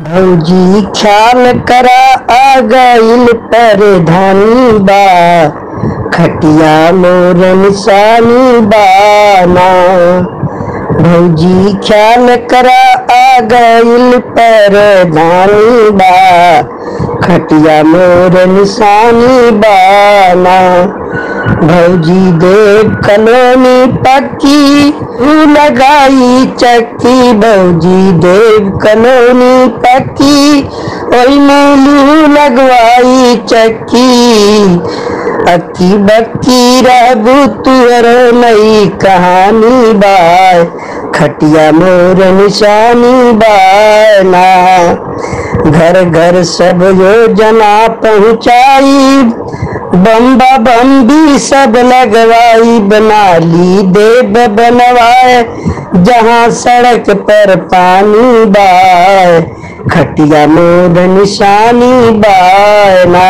भौजी ख्याल करा आ गइल परधानी बा, खटिया मोर निशानी बाना। भौजी ख्याल करा आ गइल परधानी बा, खटिया मोर निशानी बाना। भौजी देव कलोनी पक्की लगाई चक्की, भौजी देव कलोनी पक्की ओई में लगवाई चक्की। अक्की बक्की रहबू तुअर नई कहानी बाय, खटिया मोर निशानी बाना। घर घर सब योजना पहुँचाई, बम्बा बम्बी सब लगवाई। बना ली देव बनवाए जहाँ सड़क पर पानी बाय, खटिया मोर निशानी बाना।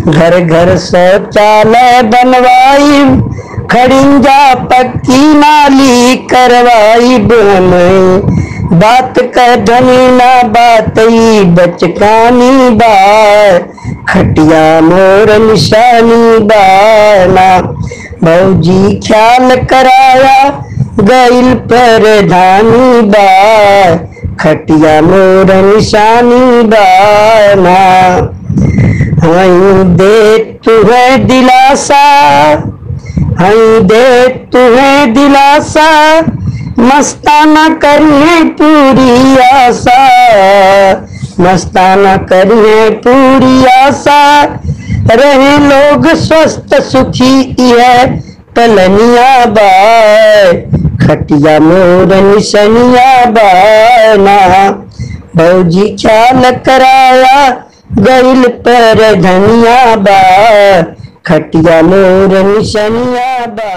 घर घर शौचालय बनवाई, खड़िंजा पक्की नाली करवाई। बहन बात कह धनी ना बात बचकानी बाय, खटिया मोर निशानी बाना। भौजी ख्याल कराया गइल परधानी बा, खटिया मोर निशानी बाना। हई दे तुहे दिलासा, हई दे तुहे दिलासा, मस्ताना करिए पूरी आशा, मस्ताना करिए पूरी आशा। रहे लोग स्वस्थ सुखी है पलनिया बाय, खटिया मोर निशनिया बाना। भौजी ख्याल कराया गइल पर धनिया बा, खटिया मोर निशनिया बा।